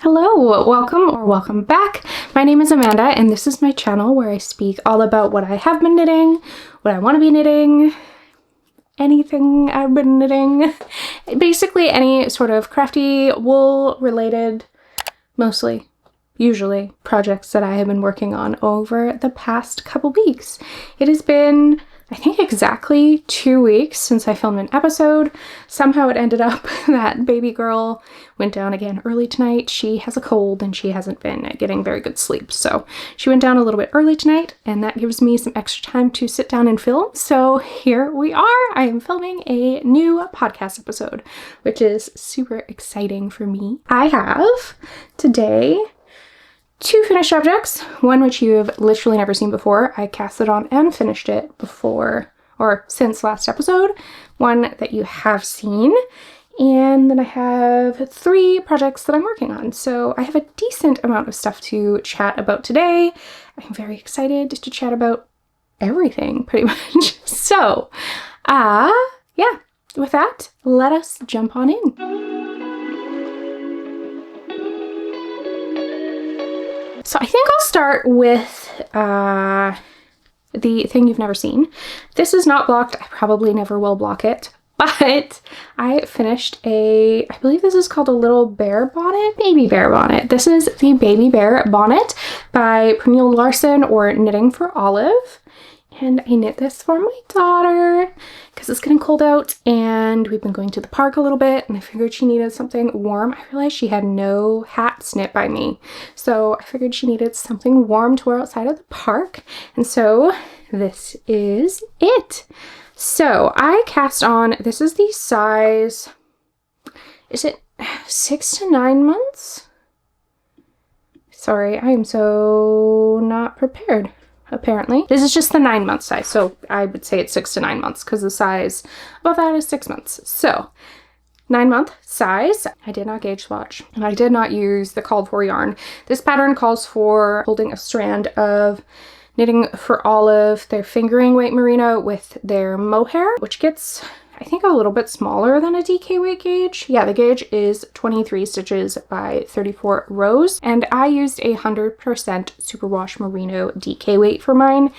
Hello, welcome back. My name is Amanda and this is my channel where I speak all about what I have been knitting, what I want to be knitting, anything I've been knitting. Basically any sort of crafty wool related, usually projects that I have been working on over the past couple weeks. It has been, I think, exactly 2 weeks since I filmed an episode. Somehow it ended up that baby girl went down again early tonight. She has a cold and she hasn't been getting very good sleep. So she went down a little bit early tonight and that gives me some extra time to sit down and film. So here we are. I am filming a new podcast episode, which is super exciting for me. I have today 2 finished objects, one which you have literally never seen before. I cast it on and finished it before or since last episode, one that you have seen, and then I have 3 projects that I'm working on. So I have a decent amount of stuff to chat about today. I'm very excited to chat about everything pretty much. So, yeah, with that, let us jump on in. So I think I'll start with the thing you've never seen. This is not blocked. I probably never will block it, but I finished I believe this is called a little bear bonnet, baby bear bonnet. This is the baby bear bonnet by Pernille Larsen, or Knitting for Olive. And I knit this for my daughter because it's getting cold out and we've been going to the park a little bit and I figured she needed something warm. I realized she had no hats knit by me. So I figured she needed something warm to wear outside of the park. And so this is it. So I cast on, this is the size, is it 6 to 9 months? Sorry, I am so not prepared. Apparently. This is just the 9-month size, so I would say it's 6 to 9 months because the size above that is 6 months. So 9-month size. I did not gauge swatch and I did not use the called for yarn. This pattern calls for holding a strand of Knitting for Olive, their fingering weight merino with their mohair, which gets, I think, a little bit smaller than a DK weight gauge. Yeah, the gauge is 23 stitches by 34 rows, and I used 100% superwash merino DK weight for mine,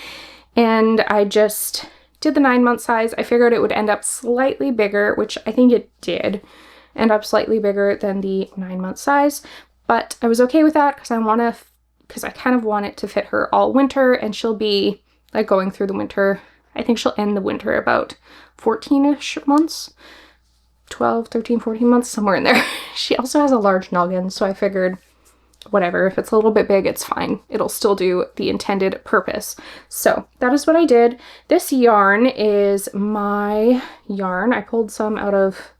and I just did the 9-month size. I figured it would end up slightly bigger, which I think it did end up slightly bigger than the 9-month size, but I was okay with that because I kind of want it to fit her all winter, and she'll be like going through the winter. I think she'll end the winter about 14-ish months, 12, 13, 14 months, somewhere in there. She also has a large noggin, so I figured whatever, if it's a little bit big, it's fine. It'll still do the intended purpose. So that is what I did. This yarn is my yarn. I pulled some out of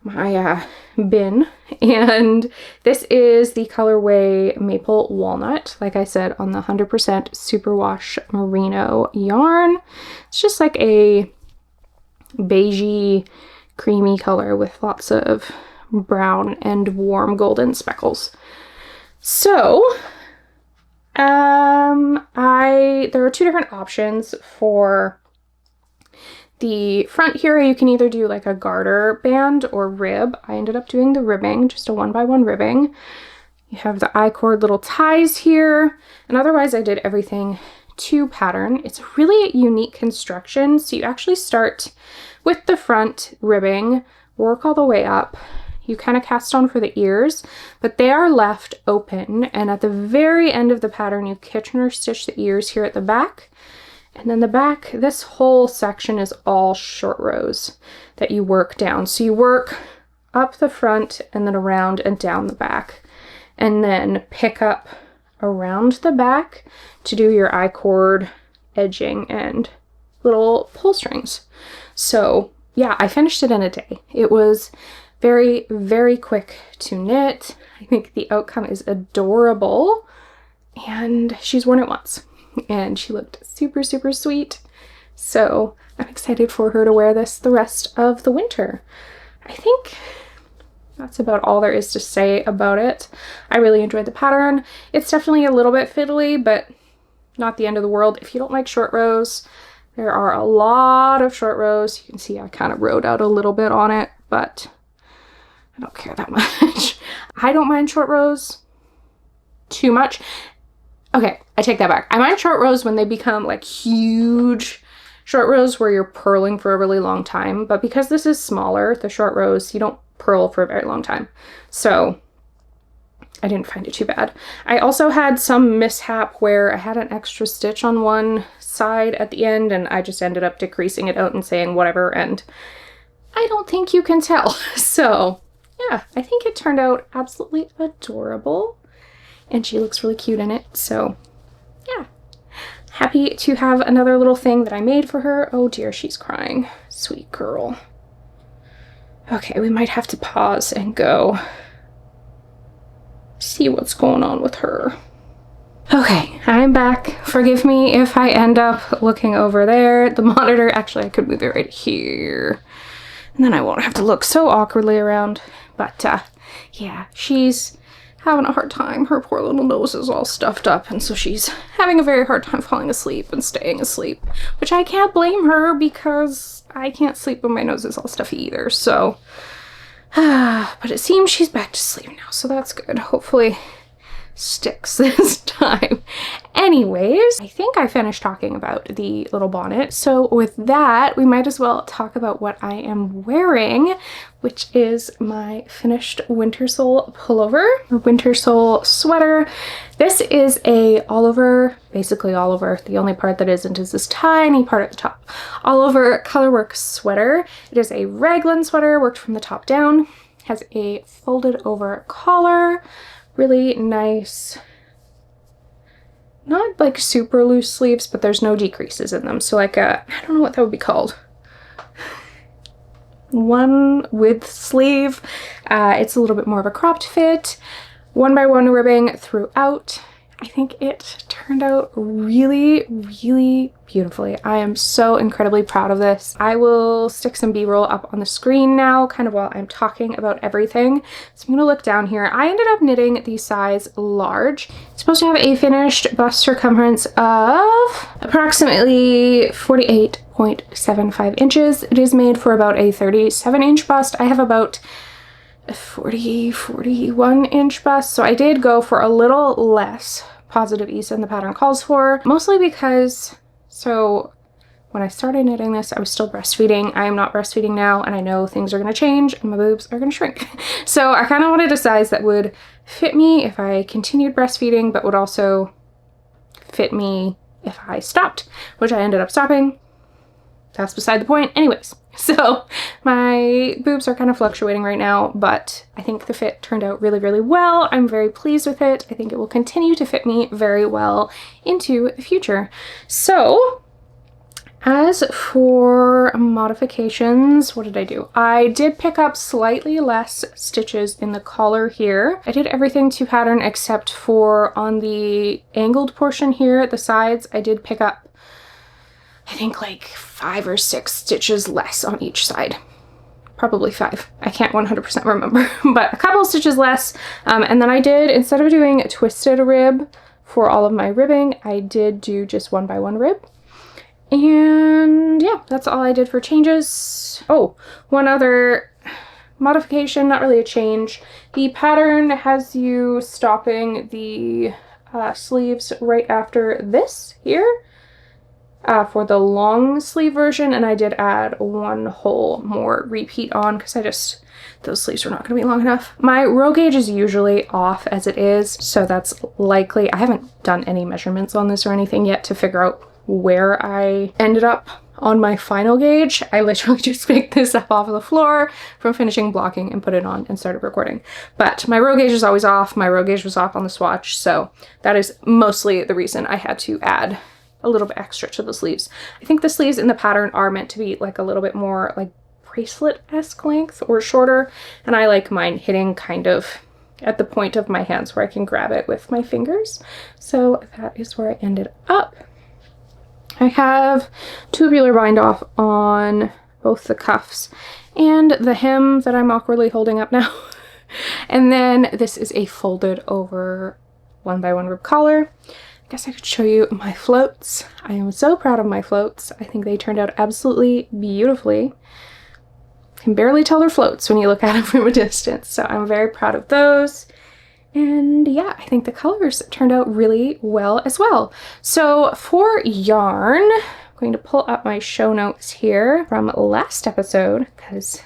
my bin, and this is the colorway Maple Walnut, like I said, on the 100% superwash merino yarn. It's just like a beigey creamy color with lots of brown and warm golden speckles. So there are 2 different options for the front here. You can either do like a garter band or rib. I ended up doing the ribbing, just a 1x1 ribbing. You have the I-cord little ties here, and otherwise I did everything to pattern. It's a really unique construction. So you actually start with the front ribbing, work all the way up. You kind of cast on for the ears, but they are left open, and at the very end of the pattern you Kitchener stitch the ears here at the back. And then the back, this whole section is all short rows that you work down. So you work up the front and then around and down the back, and then pick up around the back to do your I-cord edging and little pull strings. So yeah, I finished it in a day. It was very, very quick to knit. I think the outcome is adorable, and she's worn it once. And she looked super, super sweet. So I'm excited for her to wear this the rest of the winter. I think that's about all there is to say about it. I really enjoyed the pattern. It's definitely a little bit fiddly, but not the end of the world. If you don't like short rows, there are a lot of short rows. You can see I kind of rode out a little bit on it, but I don't care that much. I don't mind short rows too much. Okay, I take that back. I mind short rows when they become like huge short rows where you're purling for a really long time. But because this is smaller, the short rows, you don't purl for a very long time. So I didn't find it too bad. I also had some mishap where I had an extra stitch on one side at the end and I just ended up decreasing it out and saying whatever, and I don't think you can tell. So yeah, I think it turned out absolutely adorable and she looks really cute in it. So yeah, happy to have another little thing that I made for her. Oh dear, she's crying. Sweet girl. Okay, we might have to pause and go see what's going on with her. Okay, I'm back. Forgive me if I end up looking over there. The monitor, actually I could move it right here. And then I won't have to look so awkwardly around. But yeah, she's having a hard time. Her poor little nose is all stuffed up, and so she's having a very hard time falling asleep and staying asleep. Which I can't blame her because I can't sleep when my nose is all stuffy either, so but it seems she's back to sleep now, so that's good. Hopefully sticks this time. Anyways, I think I finished talking about the little bonnet. So with that, we might as well talk about what I am wearing, which is my finished Wintersoul pullover, or Wintersoul sweater. This is a all over, basically all over. The only part that isn't is this tiny part at the top. All over colorwork sweater. It is a raglan sweater, worked from the top down. Has a folded over collar. Really nice, not like super loose sleeves, but there's no decreases in them. So like a, I don't know what that would be called. One width sleeve. It's a little bit more of a cropped fit. 1x1 ribbing throughout. I think it turned out really, really beautifully. I am so incredibly proud of this. I will stick some B-roll up on the screen now, kind of while I'm talking about everything. So I'm gonna look down here. I ended up knitting the size large. It's supposed to have a finished bust circumference of approximately 48.75 inches. It is made for about a 37-inch bust. I have about 41 inch bust, so I did go for a little less positive ease than the pattern calls for, mostly because, so when I started knitting this, I was still breastfeeding. I am not breastfeeding now, and I know things are going to change and my boobs are going to shrink. So I kind of wanted a size that would fit me if I continued breastfeeding, but would also fit me if I stopped, which I ended up stopping. That's beside the point. Anyways, so my boobs are kind of fluctuating right now, but I think the fit turned out really, really well. I'm very pleased with it. I think it will continue to fit me very well into the future. So as for modifications, what did I do? I did pick up slightly less stitches in the collar here. I did everything to pattern except for on the angled portion here at the sides. I did pick up, I think, like 5 or 6 stitches less on each side. Probably 5. I can't 100% remember, but a couple of stitches less. And then I did, instead of doing a twisted rib for all of my ribbing, I did do just 1x1 rib. And yeah, that's all I did for changes. Oh, one other modification, not really a change. The pattern has you stopping the sleeves right after this here. For the long sleeve version, and I did add one hole more repeat on because those sleeves were not going to be long enough. My row gauge is usually off as it is, so that's likely, I haven't done any measurements on this or anything yet to figure out where I ended up on my final gauge. I literally just picked this up off of the floor from finishing blocking and put it on and started recording. But my row gauge is always off. My row gauge was off on the swatch, so that is mostly the reason I had to add a little bit extra to the sleeves. I think the sleeves in the pattern are meant to be like a little bit more like bracelet-esque length or shorter, and I like mine hitting kind of at the point of my hands where I can grab it with my fingers. So that is where I ended up. I have tubular bind off on both the cuffs and the hem that I'm awkwardly holding up now. And then this is a folded over 1x1 rib collar. I guess I could show you my floats. I am so proud of my floats. I think they turned out absolutely beautifully. Can barely tell they're floats when you look at them from a distance, so I'm very proud of those. And yeah, I think the colors turned out really well as well. So for yarn, I'm going to pull up my show notes here from last episode because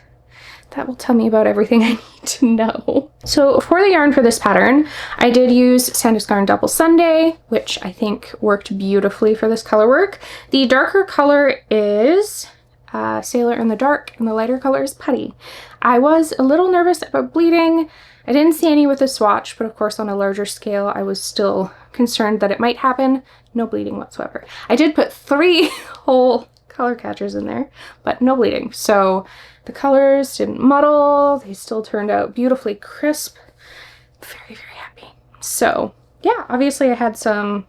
that will tell me about everything I need to know. So for the yarn for this pattern, I did use Santa's Garn Double Sunday, which I think worked beautifully for this color work. The darker color is Sailor in the Dark, and the lighter color is Putty. I was a little nervous about bleeding. I didn't see any with the swatch, but of course on a larger scale, I was still concerned that it might happen. No bleeding whatsoever. I did put 3 whole color catchers in there, but no bleeding. So the colors didn't muddle. They still turned out beautifully crisp. Very, very happy. So yeah, obviously I had some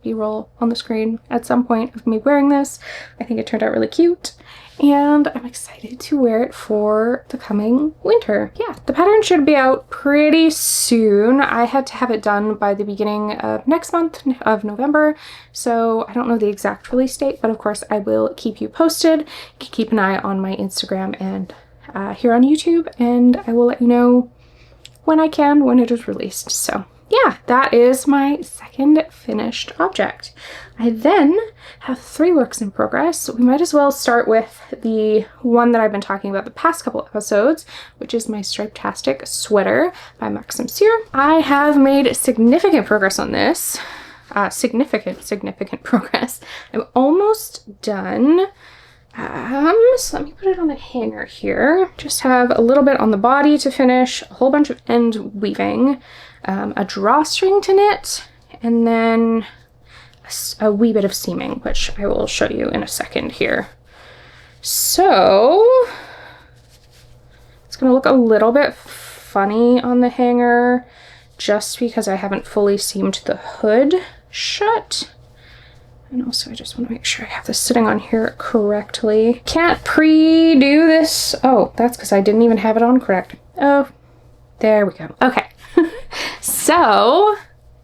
B-roll on the screen at some point of me wearing this. I think it turned out really cute, and I'm excited to wear it for the coming winter. Yeah, the pattern should be out pretty soon. I had to have it done by the beginning of next month of November, so I don't know the exact release date, but of course I will keep you posted. Keep an eye on my Instagram and here on YouTube, and I will let you know when I can, when it is released. So yeah, that is my second finished object. I then have 3 works in progress. We might as well start with the one that I've been talking about the past couple episodes, which is my Stripetastic sweater by Maxim. I have made significant progress on this. Significant progress. I'm almost done. So let me put it on a hanger here. Just have a little bit on the body to finish, a whole bunch of end weaving, a drawstring to knit, and then a wee bit of seaming, which I will show you in a second here. So it's gonna look a little bit funny on the hanger just because I haven't fully seamed the hood shut. And also I just want to make sure I have this sitting on here correctly. Can't pre-do this. Oh, that's because I didn't even have it on correct. Oh, there we go. Okay. So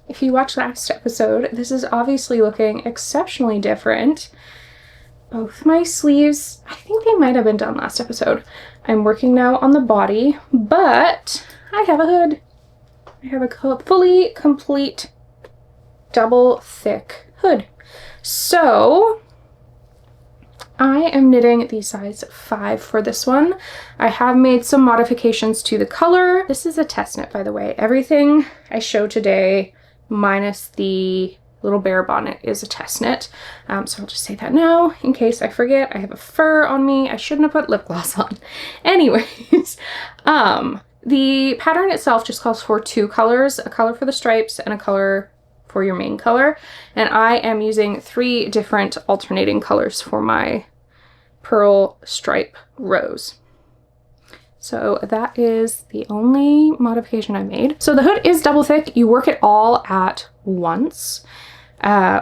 if you watched last episode, this is obviously looking exceptionally different. Both my sleeves, I think they might have been done last episode. I'm working now on the body, but I have a hood. I have a fully complete double thick hood. So I am knitting the size 5 for this one. I have made some modifications to the color. This is a test knit, by the way. Everything I show today, minus the little bear bonnet, is a test knit. So I'll just say that now in case I forget. I have a fur on me. I shouldn't have put lip gloss on. Anyways, the pattern itself just calls for 2 colors, a color for the stripes and a color for your main color, and I am using 3 different alternating colors for my pearl stripe rose. So that is the only modification I made. So the hood is double thick. You work it all at once,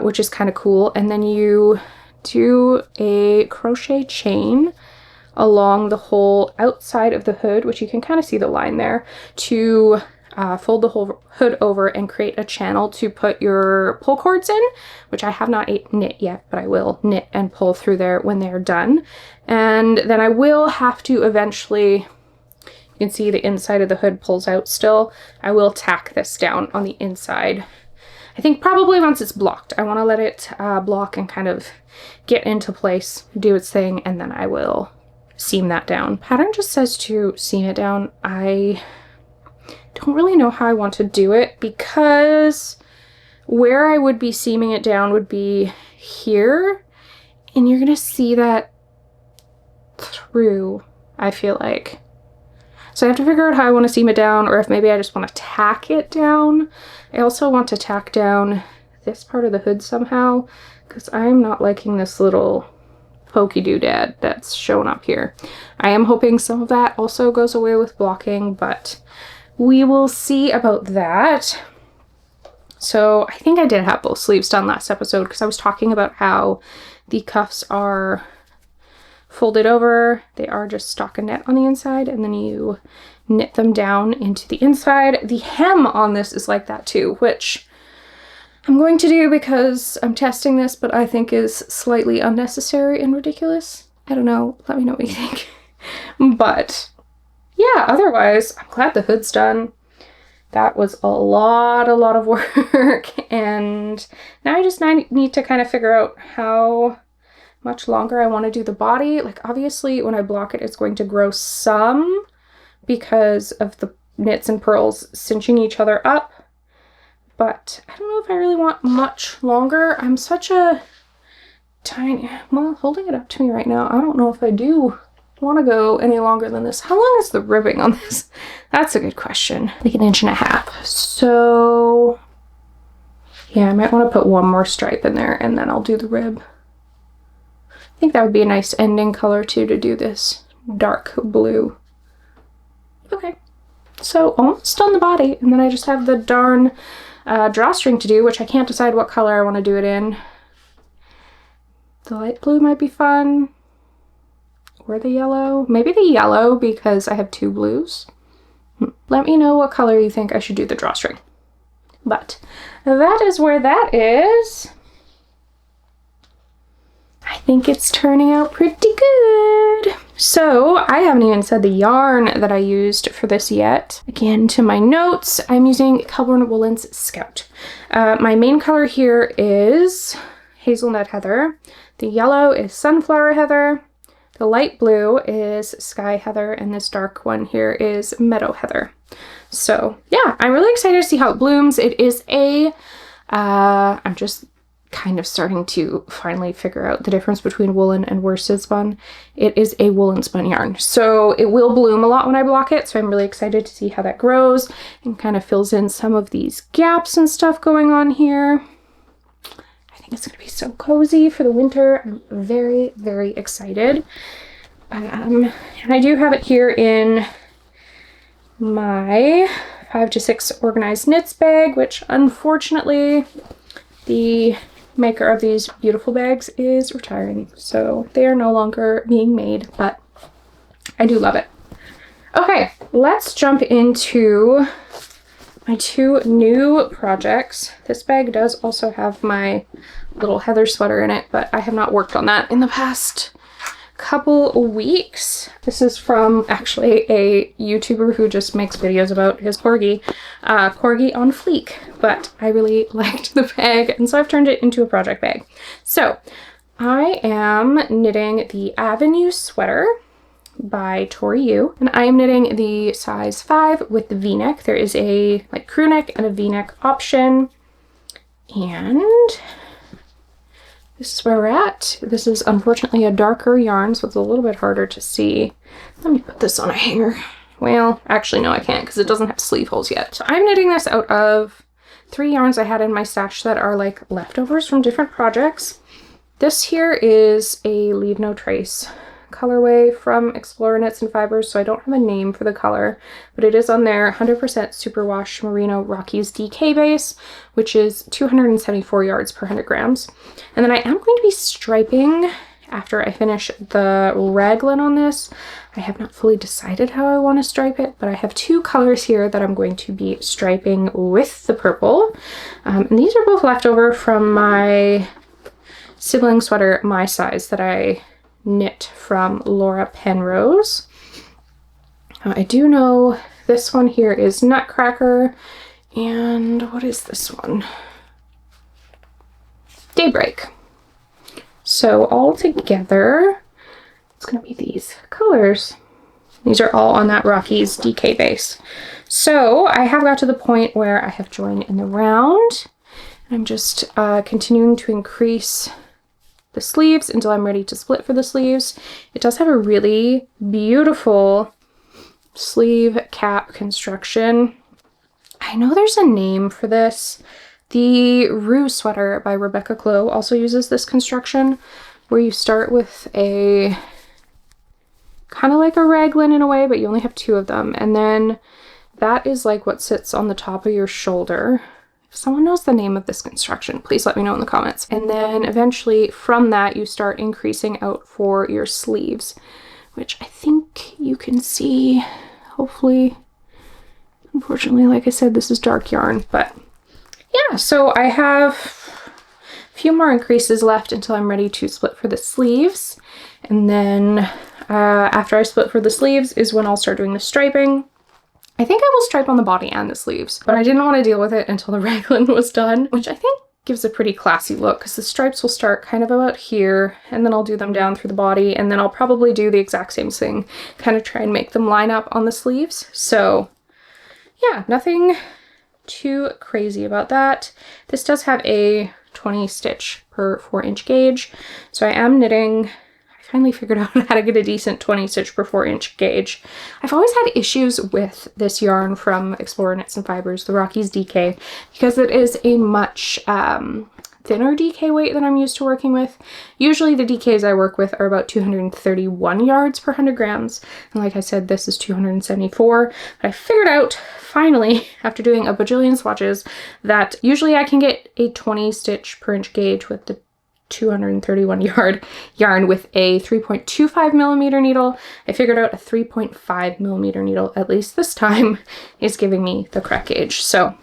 which is kind of cool, and then you do a crochet chain along the whole outside of the hood, which you can kind of see the line there, to fold the whole hood over and create a channel to put your pull cords in, which I have not knit yet, but I will knit and pull through there when they're done. And then I will have to eventually, you can see the inside of the hood pulls out still. I will tack this down on the inside. I think probably once it's blocked. I want to let it block and kind of get into place, do its thing, and then I will seam that down. Pattern just says to seam it down. I don't really know how I want to do it because where I would be seaming it down would be here, and you're gonna see that through, I feel like. So I have to figure out how I want to seam it down, or if maybe I just want to tack it down. I also want to tack down this part of the hood somehow because I'm not liking this little pokey doodad that's shown up here. I am hoping some of that also goes away with blocking, but we will see about that. So I think I did have both sleeves done last episode because I was talking about how the cuffs are folded over. They are just stockinette on the inside, and then you knit them down into the inside. The hem on this is like that too, which I'm going to do because I'm testing this, but I think is slightly unnecessary and ridiculous. I don't know. Let me know what you think. But yeah, otherwise, I'm glad the hood's done. that was a lot of work. And now I just need to kind of figure out how much longer I want to do the body. Like obviously when I block it, it's going to grow some because of the knits and purls cinching each other up. But I don't know if I really want much longer. I'm such a tiny, well, holding it up to me right now, I don't know if I do want to go any longer than this. How long is the ribbing on this? That's a good question. Like 1.5 inches. So yeah, I might want to put one more stripe in there and then I'll do the rib. I think that would be a nice ending color too, to do this dark blue. Okay, so almost on the body, and then I just have the darn drawstring to do, which I can't decide what color I want to do it in. The light blue might be fun, or the yellow. Maybe the yellow because I have 2 blues. Let me know what color you think I should do the drawstring. But that is where that is. I think it's turning out pretty good. So I haven't even said the yarn that I used for this yet. Again, to my notes, I'm using Kelbourne Woolens Scout. My main color here is Hazelnut Heather. The yellow is Sunflower Heather. The light blue is Sky Heather, and this dark one here is Meadow Heather. So yeah, I'm really excited to see how it blooms. It is a, I'm just kind of starting to finally figure out the difference between woolen and worsted spun. It is a woolen spun yarn, so it will bloom a lot when I block it, so I'm really excited to see how that grows and kind of fills in some of these gaps and stuff going on here. I think it's going to be so cozy for the winter. I'm very, very excited. And I do have it here in my 5 to 6 organized knits bag, which unfortunately the maker of these beautiful bags is retiring, so they are no longer being made, but I do love it. Okay, let's jump into my 2 new projects. This bag does also have my little heather sweater in it, but I have not worked on that in the past couple weeks. This is from actually a YouTuber who just makes videos about his corgi, Corgi on Fleek, but I really liked the bag, and so I've turned it into a project bag. So I am knitting the Avenue sweater by Tori, and I am knitting the size 5 with the v-neck. There is a like crew neck and a v-neck option, and this is where we're at. This is unfortunately a darker yarn, so it's a little bit harder to see. Let me put this on a hanger. Well, actually no, I can't because it doesn't have sleeve holes yet. So I'm knitting this out of 3 yarns I had in my stash that are like leftovers from different projects. This here is a Leave No Trace colorway from Explorer Knits and Fibers, so I don't have a name for the color, but it is on their 100% Superwash Merino Rockies DK base, which is 274 yards per 100 grams. And then I am going to be striping after I finish the raglan on this. I have not fully decided how I want to stripe it, but I have 2 colors here that I'm going to be striping with the purple. And these are both leftover from my sibling sweater, my size, that I knit from Laura Penrose. I do know this one here is Nutcracker, and what is this one? Daybreak. So all together, it's going to be these colors. These are all on that Rockies DK base. So I have got to the point where I have joined in the round. I'm just continuing to increase the sleeves until I'm ready to split for the sleeves. It does have a really beautiful sleeve cap construction. I know there's a name for this. The Rue sweater by Rebecca Clow also uses this construction, where you start with a kind of like a raglan in a way, but you only have 2 of them, and then that is like what sits on the top of your shoulder. If someone knows the name of this construction, please let me know in the comments. And then eventually from that you start increasing out for your sleeves, which I think you can see, hopefully. Unfortunately, like I said, this is dark yarn, but yeah, so I have a few more increases left until I'm ready to split for the sleeves. And then after I split for the sleeves is when I'll start doing the striping. I think I will stripe on the body and the sleeves, but I didn't want to deal with it until the raglan was done, which I think gives a pretty classy look because the stripes will start kind of about here, and then I'll do them down through the body, and then I'll probably do the exact same thing, kind of try and make them line up on the sleeves. So yeah, nothing too crazy about that. This does have a 20 stitch per 4-inch gauge, so I am knitting. I finally figured out how to get a decent 20 stitch per 4-inch gauge. I've always had issues with this yarn from Explorer Knits and Fibers, the Rockies DK, because it is a much thinner DK weight than I'm used to working with. Usually the DKs I work with are about 231 yards per 100 grams. And like I said, this is 274. But I figured out finally, after doing a bajillion swatches, that usually I can get a 20 stitch per inch gauge with the 231 yard yarn with a 3.25 millimeter needle. I figured out a 3.5 millimeter needle, at least this time, is giving me the correct gauge. So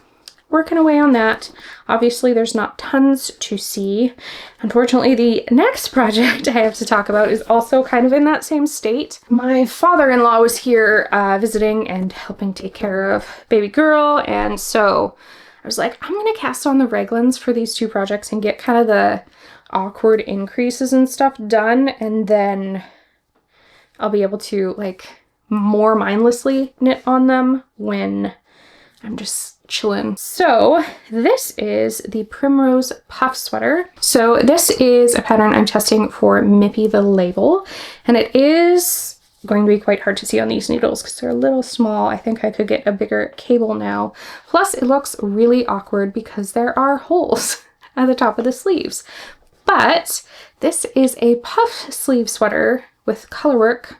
working away on that. Obviously there's not tons to see. Unfortunately, the next project I have to talk about is also kind of in that same state. My father-in-law was here visiting and helping take care of baby girl, and so I was like, I'm gonna cast on the reglans for these two projects and get kind of the awkward increases and stuff done, and then I'll be able to like more mindlessly knit on them when I'm just chilling. So this is the Primrose puff sweater. So this is a pattern I'm testing for Mipi the label, and it is going to be quite hard to see on these needles because they're a little small. I think I could get a bigger cable now. Plus it looks really awkward because there are holes at the top of the sleeves. But this is a puff sleeve sweater with colorwork,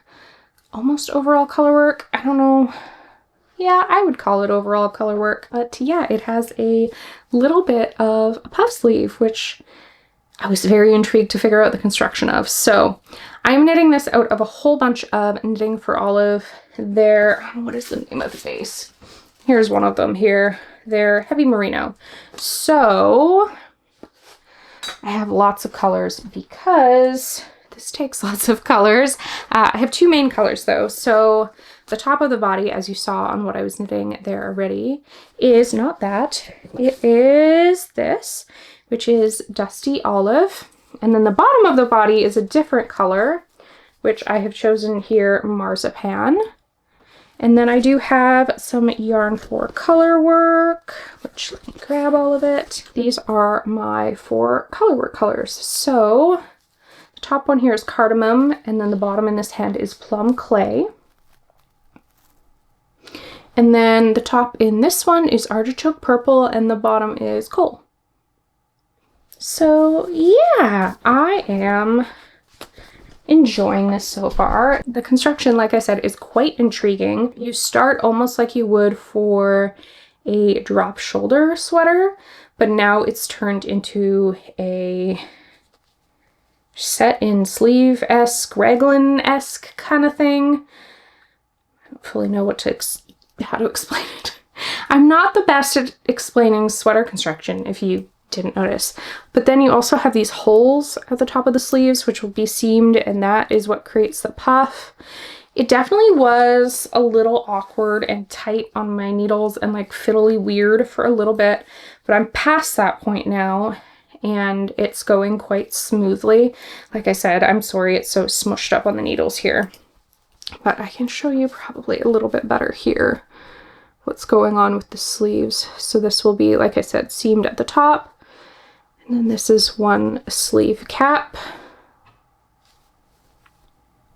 almost overall colorwork. I don't know. Yeah, I would call it overall colorwork, but yeah, it has a little bit of a puff sleeve, which I was very intrigued to figure out the construction of. So I'm knitting this out of a whole bunch of Knitting for Olive. Their, what is the name of the base? Here's one of them here. They're heavy merino. So I have lots of colors because this takes lots of colors. I have two main colors though. So the top of the body, as you saw on what I was knitting there already, is not that. It is this, which is Dusty Olive. And then the bottom of the body is a different color, which I have chosen here, Marzipan. And then I do have some yarn for color work, which let me grab all of it. These are my 4 color work colors. So the top one here is Cardamom, and then the bottom in this hand is Plum Clay. And then the top in this one is Artichoke Purple, and the bottom is Coal. So yeah, I am enjoying this so far. The construction, like I said, is quite intriguing. You start almost like you would for a drop shoulder sweater, but now it's turned into a set in sleeve-esque, raglan-esque kind of thing. I don't fully know what to how to explain it. I'm not the best at explaining sweater construction, if you didn't notice. But then you also have these holes at the top of the sleeves, which will be seamed, and that is what creates the puff. It definitely was a little awkward and tight on my needles and like fiddly weird for a little bit, but I'm past that point now and it's going quite smoothly. Like I said, I'm sorry it's so smushed up on the needles here, but I can show you probably a little bit better here what's going on with the sleeves. So this will be, like I said, seamed at the top, and then this is one sleeve cap.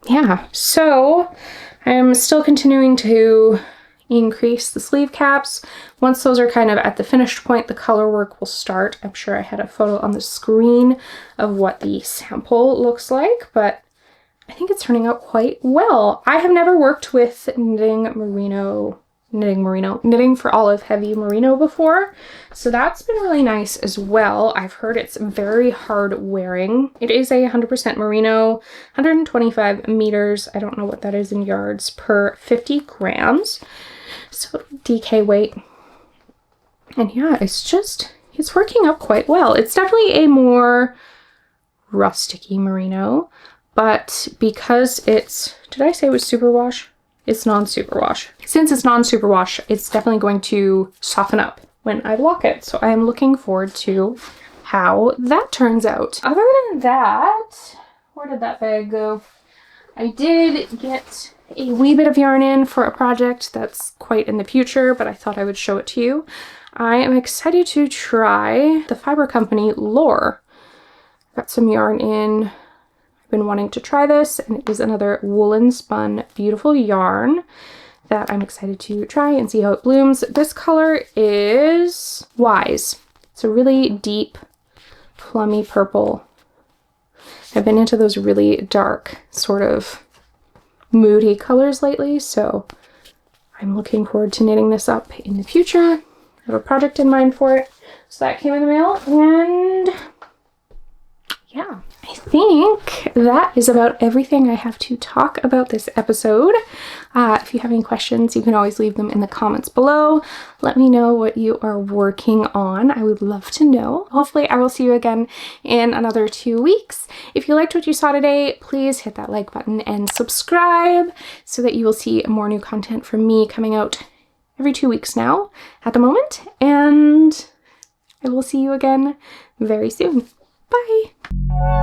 Yeah, so I'm still continuing to increase the sleeve caps. Once those are kind of at the finished point, the color work will start. I'm sure I had a photo on the screen of what the sample looks like, but I think it's turning out quite well. I have never worked with Knitting for Olive heavy merino before, so that's been really nice as well. I've heard it's very hard wearing. It is a 100% merino, 125 meters, I don't know what that is in yards, per 50 grams, so DK weight. And yeah, it's working out quite well. It's definitely a more rusticy merino, but because it's, did I say it was superwash? it's non-superwash. Since it's non-superwash, it's definitely going to soften up when I block it. So I am looking forward to how that turns out. Other than that, where did that bag go? I did get a wee bit of yarn in for a project that's quite in the future, but I thought I would show it to you. I am excited to try the Fibre Company Lore. Got some yarn in. I've been wanting to try this, and it is another woolen spun beautiful yarn that I'm excited to try and see how it blooms. This color is Wise. It's a really deep, plummy purple. I've been into those really dark, sort of moody colors lately, so I'm looking forward to knitting this up in the future. I have a project in mind for it. So that came in the mail, and yeah, I think that is about everything I have to talk about this episode. If you have any questions, you can always leave them in the comments below. Let me know what you are working on. I would love to know. Hopefully I will see you again in another 2 weeks. If you liked what you saw today, please hit that like button and subscribe so that you will see more new content from me coming out every 2 weeks now at the moment. And I will see you again very soon. Bye!